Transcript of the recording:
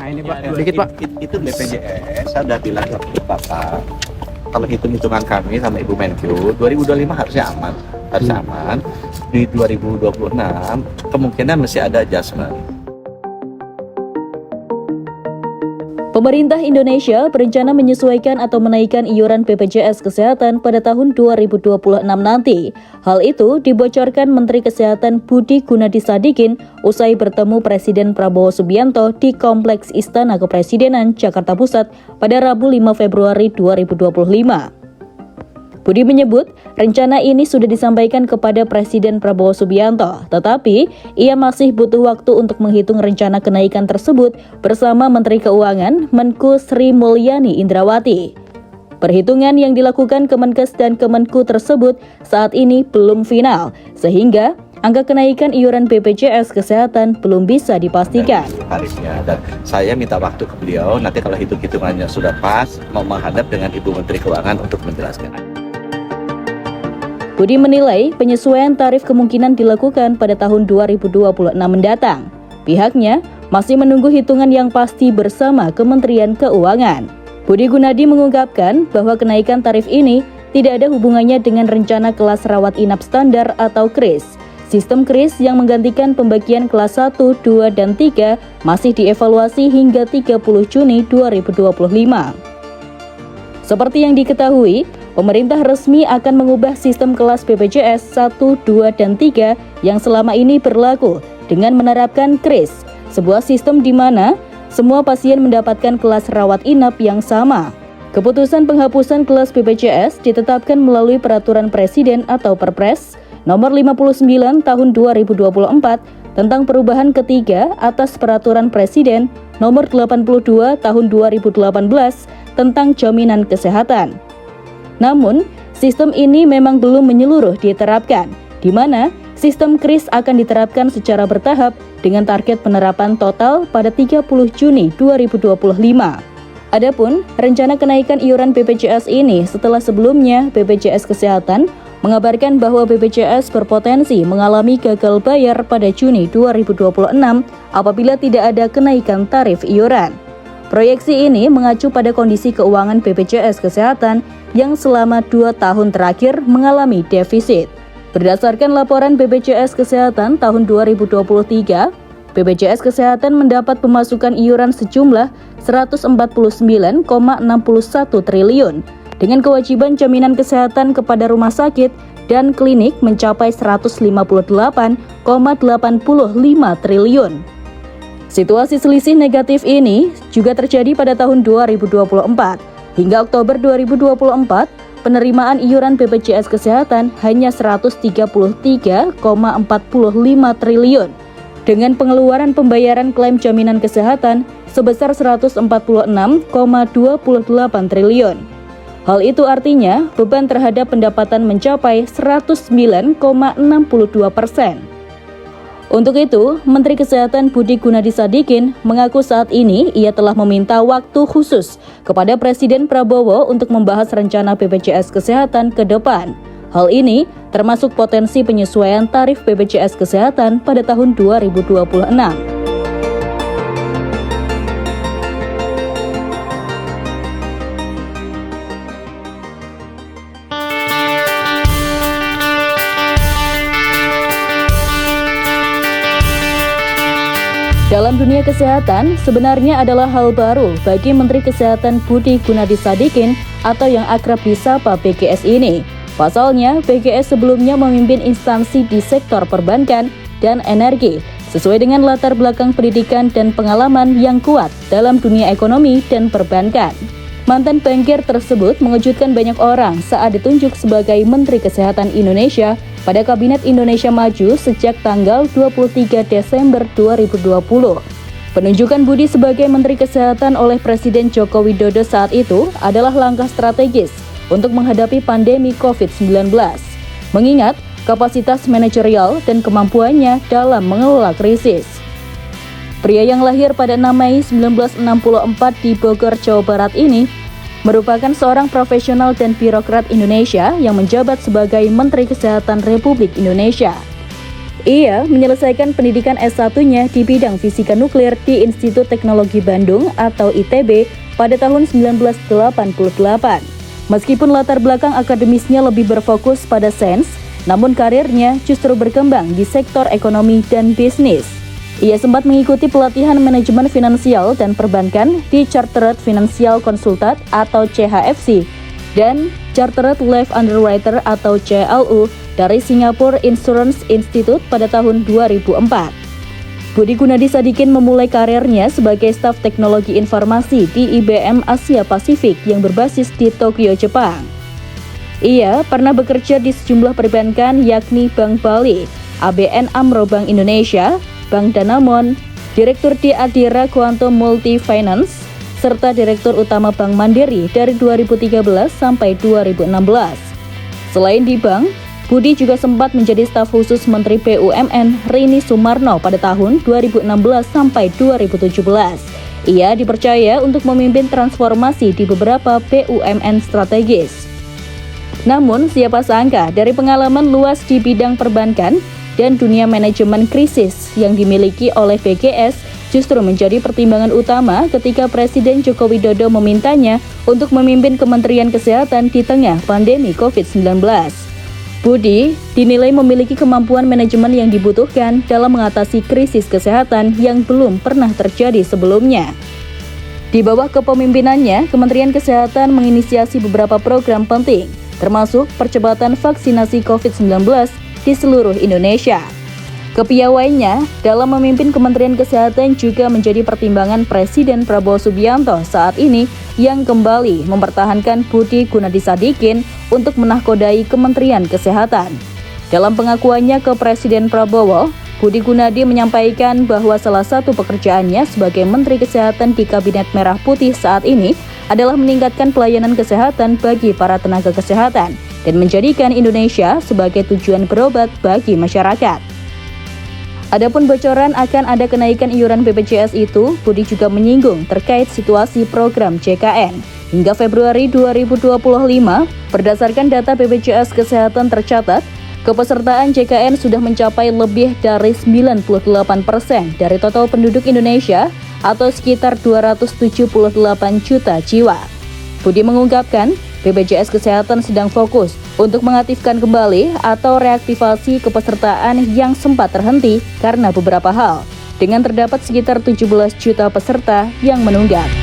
Nah ini Pak, Ya, sedikit Pak. Itu BPJS, saya udah bilang ke Bapak, kalau hitung-hitungan kami sama Ibu Menkyu, 2025 harusnya aman. Di 2026 kemungkinan masih ada adjustment. Pemerintah Indonesia berencana menyesuaikan atau menaikkan iuran BPJS Kesehatan pada tahun 2026 nanti. Hal itu dibocorkan Menteri Kesehatan Budi Gunadi Sadikin usai bertemu Presiden Prabowo Subianto di Kompleks Istana Kepresidenan Jakarta Pusat pada Rabu 5 Februari 2025. Budi menyebut, rencana ini sudah disampaikan kepada Presiden Prabowo Subianto, tetapi ia masih butuh waktu untuk menghitung rencana kenaikan tersebut bersama Menteri Keuangan Menku Sri Mulyani Indrawati. Perhitungan yang dilakukan Kemenkes dan Kemenku tersebut saat ini belum final, sehingga angka kenaikan iuran BPJS Kesehatan belum bisa dipastikan. Dan saya minta waktu ke beliau, nanti kalau hitung-hitungannya sudah pas, mau menghadap dengan Ibu Menteri Keuangan untuk menjelaskan. Budi menilai penyesuaian tarif kemungkinan dilakukan pada tahun 2026 mendatang. Pihaknya masih menunggu hitungan yang pasti bersama Kementerian Keuangan. Budi Gunadi mengungkapkan bahwa kenaikan tarif ini tidak ada hubungannya dengan rencana kelas rawat inap standar atau KRIS. Sistem KRIS yang menggantikan pembagian kelas 1, 2, dan 3 masih dievaluasi hingga 30 Juni 2025. Seperti yang diketahui, pemerintah resmi akan mengubah sistem kelas BPJS 1, 2, dan 3 yang selama ini berlaku dengan menerapkan KRIS, sebuah sistem di mana semua pasien mendapatkan kelas rawat inap yang sama. Keputusan penghapusan kelas BPJS ditetapkan melalui Peraturan Presiden atau Perpres Nomor 59 Tahun 2024 tentang perubahan ketiga atas Peraturan Presiden Nomor 82 Tahun 2018 tentang jaminan kesehatan. Namun, sistem ini memang belum menyeluruh diterapkan, di mana sistem KRIS akan diterapkan secara bertahap dengan target penerapan total pada 30 Juni 2025. Adapun rencana kenaikan iuran BPJS ini setelah sebelumnya BPJS Kesehatan mengabarkan bahwa BPJS berpotensi mengalami gagal bayar pada Juni 2026 apabila tidak ada kenaikan tarif iuran. Proyeksi ini mengacu pada kondisi keuangan BPJS Kesehatan yang selama 2 tahun terakhir mengalami defisit. Berdasarkan laporan BPJS Kesehatan tahun 2023, BPJS Kesehatan mendapat pemasukan iuran sejumlah 149,61 triliun, dengan kewajiban jaminan kesehatan kepada rumah sakit dan klinik mencapai 158,85 triliun. Situasi selisih negatif ini juga terjadi pada tahun 2024. Hingga Oktober 2024, penerimaan iuran BPJS Kesehatan hanya 133,45 triliun, dengan pengeluaran pembayaran klaim jaminan kesehatan sebesar 146,28 triliun. Hal itu artinya beban terhadap pendapatan mencapai 109,62%. Untuk itu, Menteri Kesehatan Budi Gunadi Sadikin mengaku saat ini ia telah meminta waktu khusus kepada Presiden Prabowo untuk membahas rencana BPJS Kesehatan ke depan. Hal ini termasuk potensi penyesuaian tarif BPJS Kesehatan pada tahun 2026. Dalam dunia kesehatan, sebenarnya adalah hal baru bagi Menteri Kesehatan Budi Gunadi Sadikin atau yang akrab disapa BGS ini. Pasalnya, BGS sebelumnya memimpin instansi di sektor perbankan dan energi, sesuai dengan latar belakang pendidikan dan pengalaman yang kuat dalam dunia ekonomi dan perbankan. Mantan bankir tersebut mengejutkan banyak orang saat ditunjuk sebagai Menteri Kesehatan Indonesia pada Kabinet Indonesia Maju sejak tanggal 23 Desember 2020. Penunjukan Budi sebagai Menteri Kesehatan oleh Presiden Joko Widodo saat itu adalah langkah strategis untuk menghadapi pandemi COVID-19, mengingat kapasitas manajerial dan kemampuannya dalam mengelola krisis. Pria yang lahir pada 6 Mei 1964 di Bogor, Jawa Barat ini merupakan seorang profesional dan birokrat Indonesia yang menjabat sebagai Menteri Kesehatan Republik Indonesia. Ia menyelesaikan pendidikan S1-nya di bidang fisika nuklir di Institut Teknologi Bandung atau ITB pada tahun 1988. Meskipun latar belakang akademisnya lebih berfokus pada sains, namun karirnya justru berkembang di sektor ekonomi dan bisnis. Ia sempat mengikuti pelatihan manajemen finansial dan perbankan di Chartered Financial Consultant atau CHFC dan Chartered Life Underwriter atau CLU dari Singapore Insurance Institute pada tahun 2004. Budi Gunadi Sadikin memulai karirnya sebagai staf teknologi informasi di IBM Asia Pasifik yang berbasis di Tokyo, Jepang. Ia pernah bekerja di sejumlah perbankan yakni Bank Bali, ABN AMRO Bank Indonesia, Bank Danamon, Direktur di Adira Quantum Multi Finance, serta Direktur Utama Bank Mandiri dari 2013 sampai 2016. Selain di bank, Budi juga sempat menjadi staf khusus Menteri BUMN Rini Sumarno pada tahun 2016 sampai 2017. Ia dipercaya untuk memimpin transformasi di beberapa BUMN strategis. Namun, siapa sangka dari pengalaman luas di bidang perbankan dan dunia manajemen krisis yang dimiliki oleh BGS justru menjadi pertimbangan utama ketika Presiden Joko Widodo memintanya untuk memimpin Kementerian Kesehatan di tengah pandemi COVID-19. Budi dinilai memiliki kemampuan manajemen yang dibutuhkan dalam mengatasi krisis kesehatan yang belum pernah terjadi sebelumnya. Di bawah kepemimpinannya, Kementerian Kesehatan menginisiasi beberapa program penting, termasuk percepatan vaksinasi COVID-19 di seluruh Indonesia. Kepiawaiannya dalam memimpin Kementerian Kesehatan juga menjadi pertimbangan Presiden Prabowo Subianto saat ini yang kembali mempertahankan Budi Gunadi Sadikin untuk menahkodai Kementerian Kesehatan. Dalam pengakuannya ke Presiden Prabowo, Budi Gunadi menyampaikan bahwa salah satu pekerjaannya sebagai Menteri Kesehatan di Kabinet Merah Putih saat ini adalah meningkatkan pelayanan kesehatan bagi para tenaga kesehatan dan menjadikan Indonesia sebagai tujuan berobat bagi masyarakat. Adapun bocoran akan ada kenaikan iuran BPJS itu, Budi juga menyinggung terkait situasi program JKN. Hingga Februari 2025, berdasarkan data BPJS Kesehatan tercatat, kepesertaan JKN sudah mencapai lebih dari 98% dari total penduduk Indonesia atau sekitar 278 juta jiwa. Budi mengungkapkan, BPJS Kesehatan sedang fokus untuk mengaktifkan kembali atau reaktivasi kepesertaan yang sempat terhenti karena beberapa hal, dengan terdapat sekitar 17 juta peserta yang menunggak.